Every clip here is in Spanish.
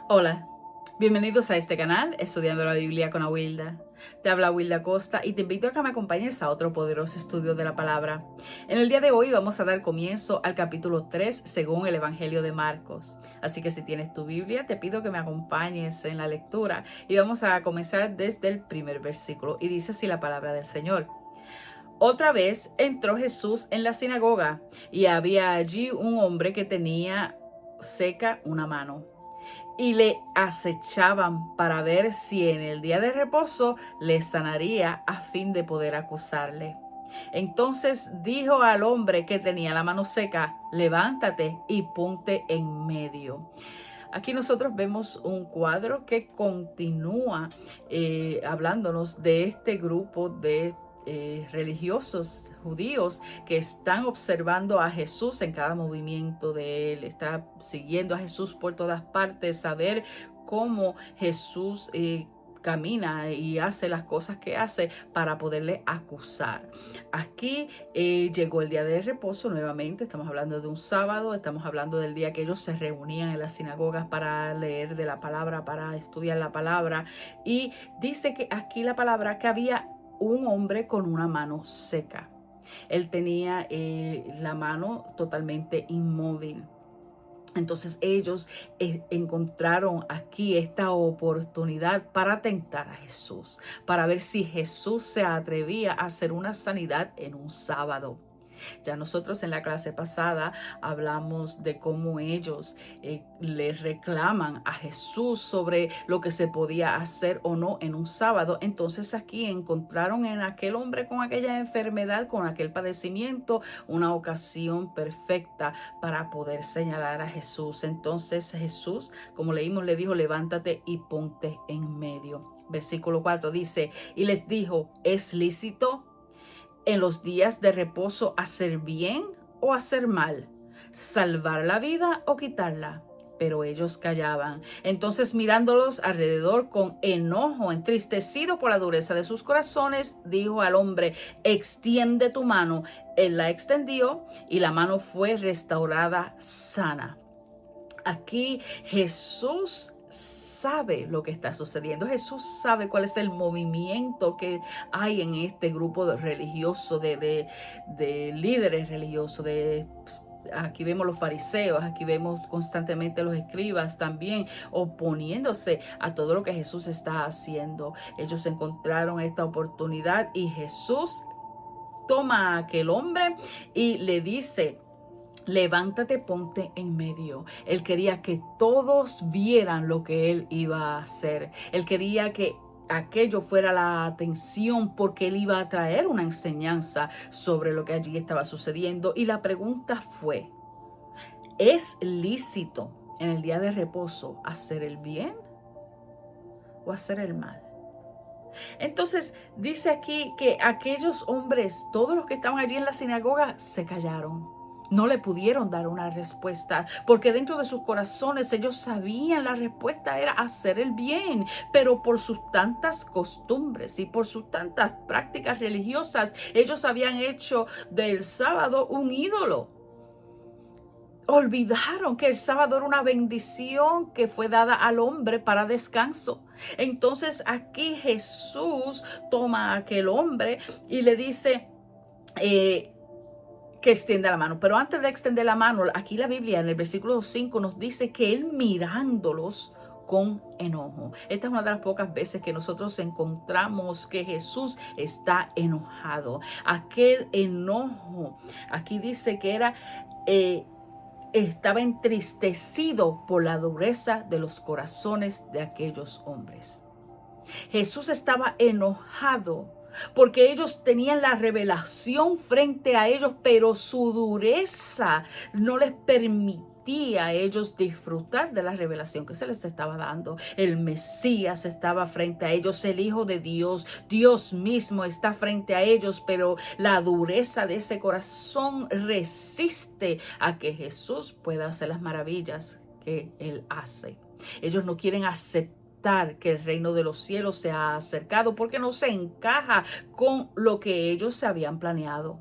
Hola, bienvenidos a este canal, Estudiando la Biblia con Awilda. Te habla Awilda Costa y te invito a que me acompañes a otro poderoso estudio de la palabra. En el día de hoy vamos a dar comienzo al capítulo 3 según el Evangelio de Marcos. Así que si tienes tu Biblia, te pido que me acompañes en la lectura y vamos a comenzar desde el primer versículo. Y dice así la palabra del Señor. Otra vez entró Jesús en la sinagoga y había allí un hombre que tenía seca una mano y le acechaban para ver si en el día de reposo le sanaría a fin de poder acusarle. Entonces dijo al hombre que tenía la mano seca: levántate y ponte en medio. Aquí nosotros vemos un cuadro que continúa hablándonos de este grupo de religiosos judíos que están observando a Jesús en cada movimiento de él, está siguiendo a Jesús por todas partes, a ver cómo Jesús camina y hace las cosas que hace para poderle acusar. Aquí llegó el día de reposo nuevamente, estamos hablando de un sábado, estamos hablando del día que ellos se reunían en las sinagogas para leer de la palabra, para estudiar la palabra, y dice que aquí la palabra que había un hombre con una mano seca. Él tenía la mano totalmente inmóvil. Entonces ellos encontraron aquí esta oportunidad para tentar a Jesús, para ver si Jesús se atrevía a hacer una sanidad en un sábado. Ya nosotros en la clase pasada hablamos de cómo ellos le reclaman a Jesús sobre lo que se podía hacer o no en un sábado. Entonces aquí encontraron en aquel hombre con aquella enfermedad, con aquel padecimiento, una ocasión perfecta para poder señalar a Jesús. Entonces Jesús, como leímos, le dijo: levántate y ponte en medio. Versículo 4 dice: y les dijo: ¿es lícito en los días de reposo hacer bien o hacer mal, salvar la vida o quitarla? Pero ellos callaban. Entonces, mirándolos alrededor con enojo, entristecido por la dureza de sus corazones, dijo al hombre: extiende tu mano. Él la extendió y la mano fue restaurada sana. Aquí Jesús sabe lo que está sucediendo. Jesús sabe cuál es el movimiento que hay en este grupo de religioso, de líderes religiosos, aquí vemos los fariseos, aquí vemos constantemente los escribas también oponiéndose a todo lo que Jesús está haciendo. Ellos encontraron esta oportunidad y Jesús toma a aquel hombre y le dice: levántate, ponte en medio. Él quería que todos vieran lo que él iba a hacer. Él quería que aquello fuera la atención, porque él iba a traer una enseñanza sobre lo que allí estaba sucediendo. Y la pregunta fue: ¿es lícito en el día de reposo hacer el bien o hacer el mal? Entonces dice aquí que aquellos hombres, todos los que estaban allí en la sinagoga, se callaron. No le pudieron dar una respuesta, porque dentro de sus corazones ellos sabían la respuesta era hacer el bien, pero por sus tantas costumbres y por sus tantas prácticas religiosas, ellos habían hecho del sábado un ídolo. Olvidaron que el sábado era una bendición que fue dada al hombre para descanso. Entonces aquí Jesús toma a aquel hombre y le dice que extienda la mano. Pero antes de extender la mano, aquí la Biblia en el versículo 5 nos dice que él mirándolos con enojo. Esta es una de las pocas veces que nosotros encontramos que Jesús está enojado. Aquel enojo, aquí dice que era... estaba entristecido por la dureza de los corazones de aquellos hombres. Jesús estaba enojado porque ellos tenían la revelación frente a ellos, pero su dureza no les permitía a ellos disfrutar de la revelación que se les estaba dando. El Mesías estaba frente a ellos, el Hijo de Dios, Dios mismo está frente a ellos, pero la dureza de ese corazón resiste a que Jesús pueda hacer las maravillas que Él hace. Ellos no quieren aceptar que el reino de los cielos se ha acercado porque no se encaja con lo que ellos se habían planeado.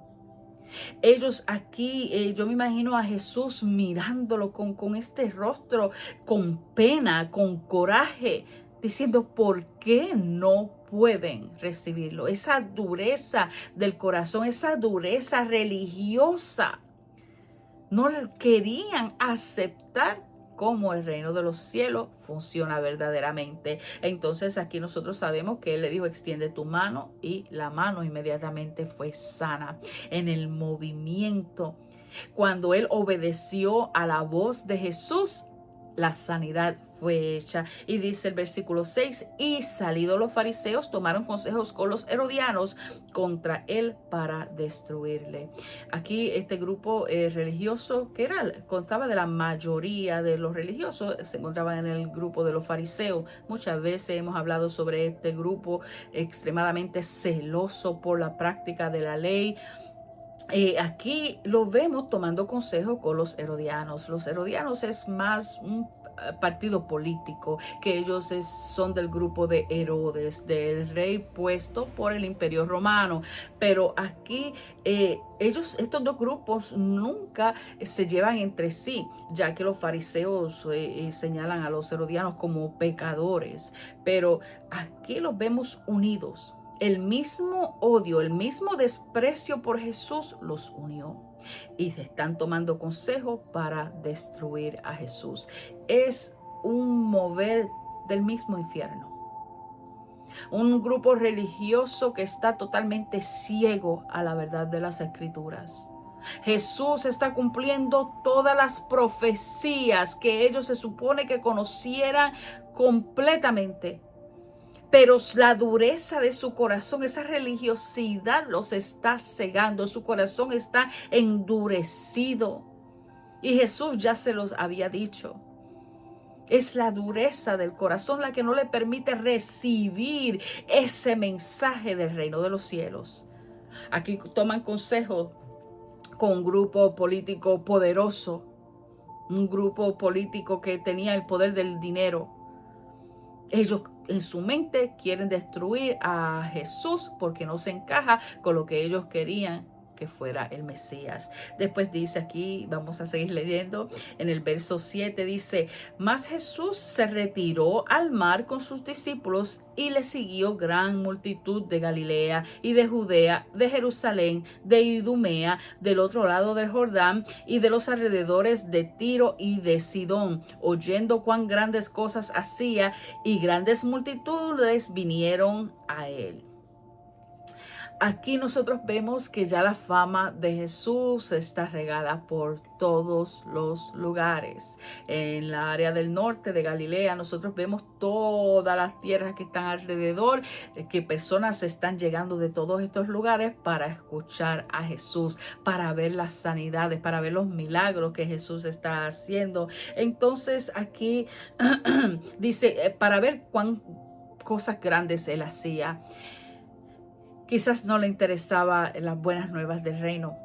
Ellos aquí, yo me imagino a Jesús mirándolo con este rostro, con pena, con coraje, diciendo, ¿por qué no pueden recibirlo? Esa dureza del corazón, esa dureza religiosa, no querían aceptar cómo el reino de los cielos funciona verdaderamente. Entonces aquí nosotros sabemos que él le dijo, extiende tu mano, y la mano inmediatamente fue sana. En el movimiento, cuando él obedeció a la voz de Jesús, la sanidad fue hecha. Y dice el versículo 6, y salidos los fariseos tomaron consejos con los herodianos contra él para destruirle. Aquí este grupo religioso, que contaba de la mayoría de los religiosos, se encontraban en el grupo de los fariseos. Muchas veces hemos hablado sobre este grupo extremadamente celoso por la práctica de la ley. Aquí lo vemos tomando consejo con los herodianos. Los herodianos es más un partido político, que ellos son del grupo de Herodes, del rey puesto por el Imperio Romano. Pero aquí estos dos grupos nunca se llevan entre sí, ya que los fariseos señalan a los herodianos como pecadores. Pero aquí los vemos unidos. El mismo odio, el mismo desprecio por Jesús los unió, y se están tomando consejo para destruir a Jesús. Es un mover del mismo infierno. Un grupo religioso que está totalmente ciego a la verdad de las Escrituras. Jesús está cumpliendo todas las profecías que ellos se supone que conocieran completamente. Pero la dureza de su corazón, esa religiosidad los está cegando. Su corazón está endurecido. Y Jesús ya se los había dicho. Es la dureza del corazón la que no le permite recibir ese mensaje del reino de los cielos. Aquí toman consejo con un grupo político poderoso. Un grupo político que tenía el poder del dinero. Ellos en su mente quieren destruir a Jesús porque no se encaja con lo que ellos querían que fuera el Mesías. Después dice aquí, vamos a seguir leyendo, en el verso 7 dice, mas Jesús se retiró al mar con sus discípulos y le siguió gran multitud de Galilea y de Judea, de Jerusalén, de Idumea, del otro lado del Jordán y de los alrededores de Tiro y de Sidón, oyendo cuán grandes cosas hacía, y grandes multitudes vinieron a él. Aquí nosotros vemos que ya la fama de Jesús está regada por todos los lugares. En la área del norte de Galilea nosotros vemos todas las tierras que están alrededor, que personas están llegando de todos estos lugares para escuchar a Jesús, para ver las sanidades, para ver los milagros que Jesús está haciendo. Entonces aquí dice, para ver cuán cosas grandes él hacía. Quizás no le interesaba las buenas nuevas del reino.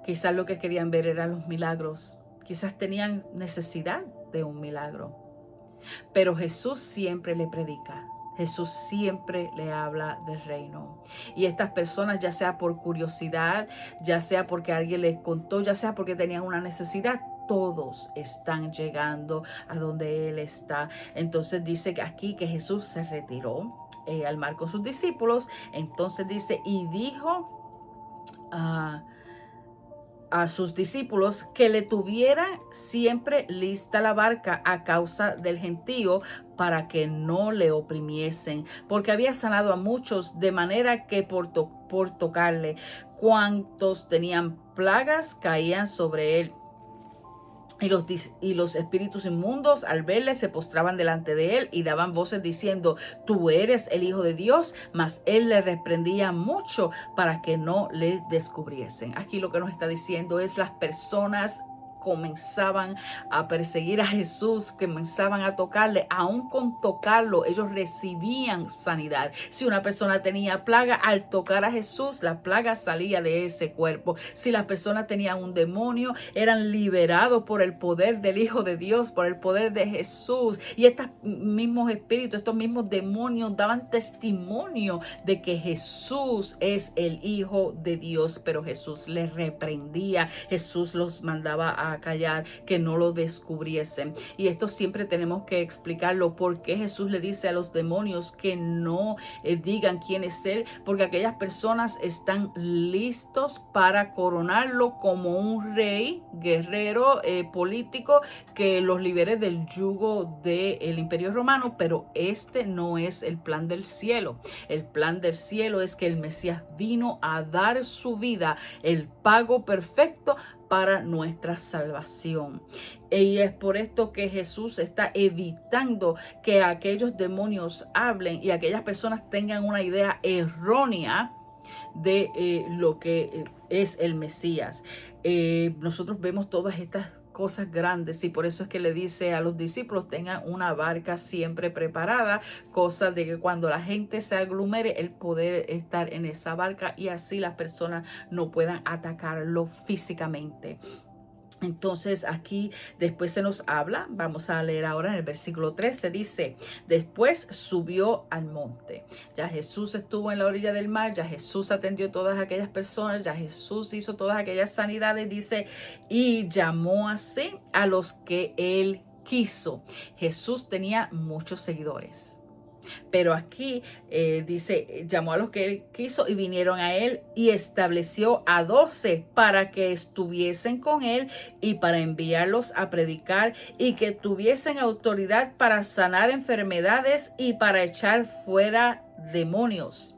Quizás lo que querían ver eran los milagros. Quizás tenían necesidad de un milagro. Pero Jesús siempre le predica. Jesús siempre le habla del reino. Y estas personas, ya sea por curiosidad, ya sea porque alguien les contó, ya sea porque tenían una necesidad, todos están llegando a donde Él está. Entonces dice que aquí que Jesús se retiró al mar con sus discípulos. Entonces dice, y dijo a sus discípulos que le tuvieran siempre lista la barca a causa del gentío, para que no le oprimiesen, porque había sanado a muchos, de manera que por tocarle, cuantos tenían plagas caían sobre él. Y los espíritus inmundos, al verle, se postraban delante de él y daban voces diciendo, tú eres el Hijo de Dios. Mas él le reprendía mucho para que no le descubriesen. Aquí lo que nos está diciendo es las personas comenzaban a perseguir a Jesús, comenzaban a tocarle, aún con tocarlo, ellos recibían sanidad. Si una persona tenía plaga, al tocar a Jesús, la plaga salía de ese cuerpo. Si las personas tenían un demonio, eran liberados por el poder del Hijo de Dios, por el poder de Jesús. Y estos mismos espíritus, estos mismos demonios daban testimonio de que Jesús es el Hijo de Dios, pero Jesús les reprendía, Jesús los mandaba a callar, que no lo descubriesen. Y esto siempre tenemos que explicarlo, porque Jesús le dice a los demonios que no digan quién es Él, porque aquellas personas están listos para coronarlo como un rey, guerrero, político, que los libere del yugo del Imperio Romano, pero este no es el plan del cielo. El plan del cielo es que el Mesías vino a dar su vida, el pago perfecto para nuestra salvación. Y es por esto que Jesús está evitando que aquellos demonios hablen y aquellas personas tengan una idea errónea de lo que es el Mesías. Nosotros vemos todas estas cosas grandes y por eso es que le dice a los discípulos: tengan una barca siempre preparada, cosa de que cuando la gente se aglomere, el poder estar en esa barca y así las personas no puedan atacarlo físicamente. Entonces aquí después se nos habla, vamos a leer ahora en el versículo 13, dice: después subió al monte. Ya Jesús estuvo en la orilla del mar, ya Jesús atendió a todas aquellas personas, ya Jesús hizo todas aquellas sanidades, dice, y llamó así a los que él quiso. Jesús tenía muchos seguidores. Pero aquí dice, llamó a los que él quiso y vinieron a él, y estableció a 12 para que estuviesen con él y para enviarlos a predicar y que tuviesen autoridad para sanar enfermedades y para echar fuera demonios.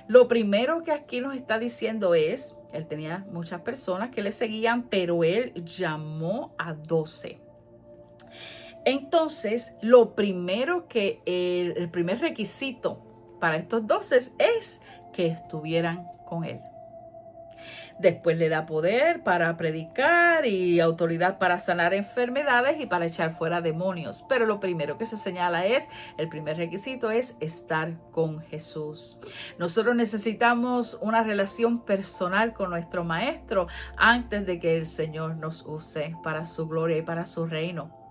Lo primero que aquí nos está diciendo es, él tenía muchas personas que le seguían, pero él llamó a 12. Entonces, lo primero que el primer requisito para estos 12 es que estuvieran con él. Después le da poder para predicar y autoridad para sanar enfermedades y para echar fuera demonios. Pero lo primero que se señala es, el primer requisito es estar con Jesús. Nosotros necesitamos una relación personal con nuestro Maestro antes de que el Señor nos use para su gloria y para su reino.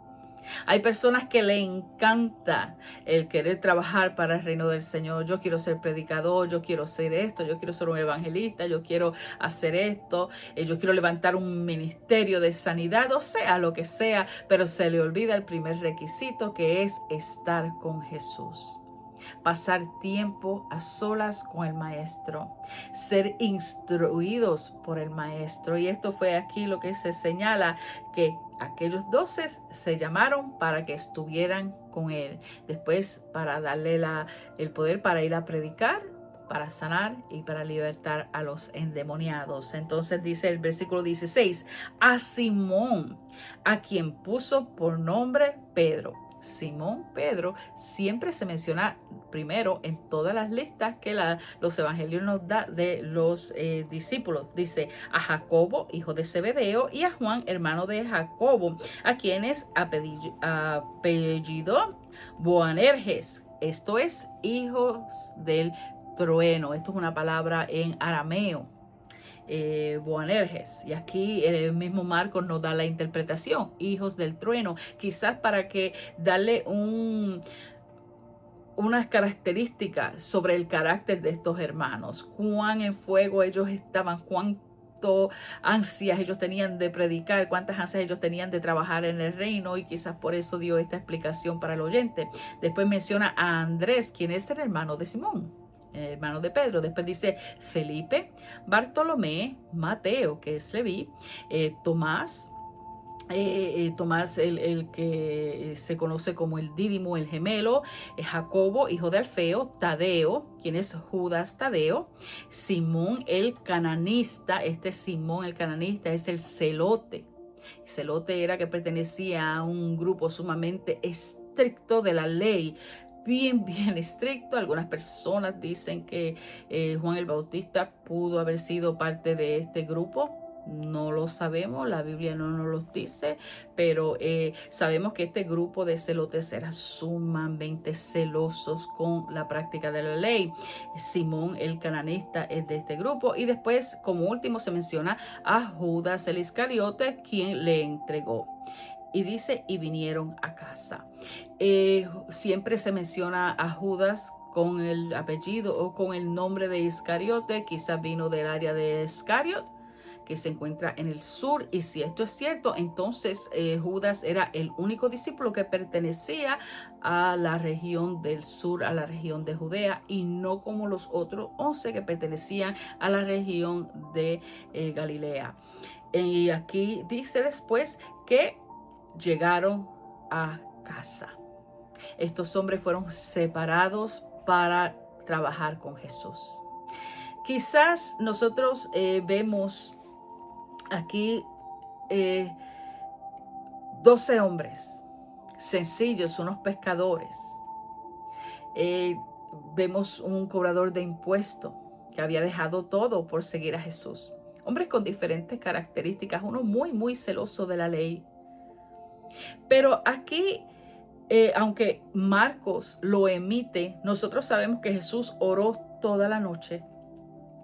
Hay personas que le encanta el querer trabajar para el reino del Señor. Yo quiero ser predicador, yo quiero ser esto, yo quiero ser un evangelista, yo quiero hacer esto, yo quiero levantar un ministerio de sanidad, o sea, lo que sea, pero se le olvida el primer requisito, que es estar con Jesús. Pasar tiempo a solas con el Maestro, ser instruidos por el Maestro. Y esto fue aquí lo que se señala, que aquellos 12 se llamaron para que estuvieran con él. Después, para darle el poder para ir a predicar, para sanar y para libertar a los endemoniados. Entonces dice el versículo 16, a Simón, a quien puso por nombre Pedro. Simón Pedro siempre se menciona primero en todas las listas que los evangelios nos da de los discípulos. Dice a Jacobo, hijo de Zebedeo, y a Juan, hermano de Jacobo, a quienes apellidó Boanerges. Esto es, hijos del trueno. Esto es una palabra en arameo. Boanerges, y aquí el mismo Marcos nos da la interpretación, hijos del trueno, quizás para que darle unas características sobre el carácter de estos hermanos, cuán en fuego ellos estaban, cuánto ansias ellos tenían de predicar, cuántas ansias ellos tenían de trabajar en el reino, y quizás por eso dio esta explicación para el oyente. Después menciona a Andrés, quien es el hermano de Simón, hermano de Pedro. Después dice Felipe, Bartolomé, Mateo, que es Leví, Tomás, Tomás el que se conoce como el Dídimo, el gemelo, Jacobo, hijo de Alfeo, Tadeo, quien es Judas Tadeo, Simón el cananista. Este Simón el cananista es el celote. Celote era que pertenecía a un grupo sumamente estricto de la ley, bien estricto. Algunas personas dicen que Juan el Bautista pudo haber sido parte de este grupo. No lo sabemos, la Biblia no nos lo dice, pero sabemos que este grupo de celotes era sumamente celosos con la práctica de la ley. Simón el cananista es de este grupo, y después, como último, se menciona a Judas el Iscariote, quien le entregó. Y dice, y vinieron a casa. Siempre se menciona a Judas con el apellido o con el nombre de Iscariote. Quizás vino del área de Iscariot, que se encuentra en el sur, y si esto es cierto, entonces Judas era el único discípulo que pertenecía a la región del sur, a la región de Judea, y no como los otros 11 que pertenecían a la región de Galilea. Y aquí dice después que llegaron a casa. Estos hombres fueron separados para trabajar con Jesús. Quizás nosotros vemos aquí 12 hombres sencillos, unos pescadores. Vemos un cobrador de impuestos que había dejado todo por seguir a Jesús. Hombres con diferentes características, uno muy celoso de la ley. Pero aquí, aunque Marcos lo emite, nosotros sabemos que Jesús oró toda la noche.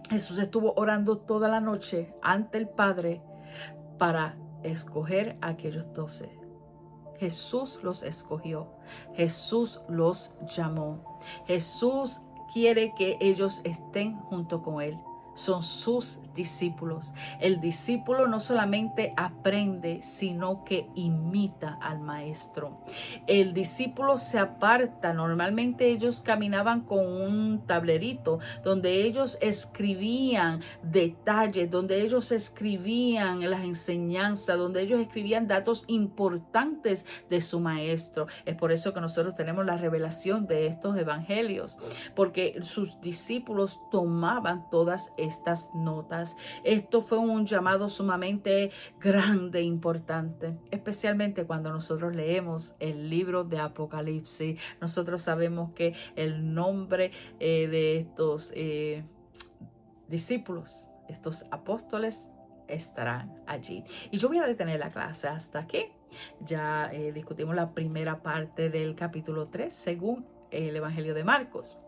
Jesús estuvo orando toda la noche ante el Padre para escoger a aquellos 12. Jesús los escogió. Jesús los llamó. Jesús quiere que ellos estén junto con Él. Son sus discípulos. El discípulo no solamente aprende, sino que imita al maestro. El discípulo se aparta. Normalmente ellos caminaban con un tablerito donde ellos escribían detalles, donde ellos escribían las enseñanzas, donde ellos escribían datos importantes de su maestro. Es por eso que nosotros tenemos la revelación de estos evangelios, porque sus discípulos tomaban todas estas notas. Esto fue un llamado sumamente grande e importante, especialmente cuando nosotros leemos el libro de Apocalipsis. Nosotros sabemos que el nombre de estos discípulos, estos apóstoles, estarán allí. Y yo voy a detener la clase hasta aquí. Ya discutimos la primera parte del capítulo 3 según el Evangelio de Marcos.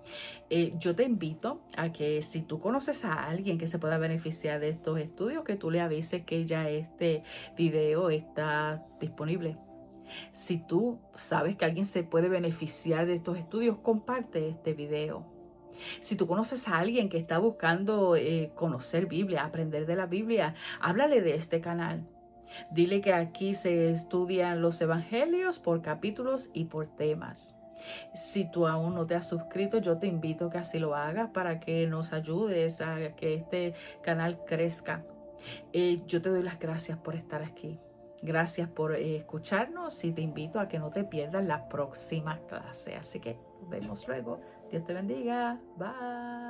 Yo te invito a que si tú conoces a alguien que se pueda beneficiar de estos estudios, que tú le avises que ya este video está disponible. Si tú sabes que alguien se puede beneficiar de estos estudios, comparte este video. Si tú conoces a alguien que está buscando conocer Biblia, aprender de la Biblia, háblale de este canal. Dile que aquí se estudian los evangelios por capítulos y por temas. Si tú aún no te has suscrito, yo te invito a que así lo hagas para que nos ayudes a que este canal crezca. Yo te doy las gracias por estar aquí. Gracias por escucharnos, y te invito a que no te pierdas la próxima clase. Así que nos vemos luego. Dios te bendiga. Bye.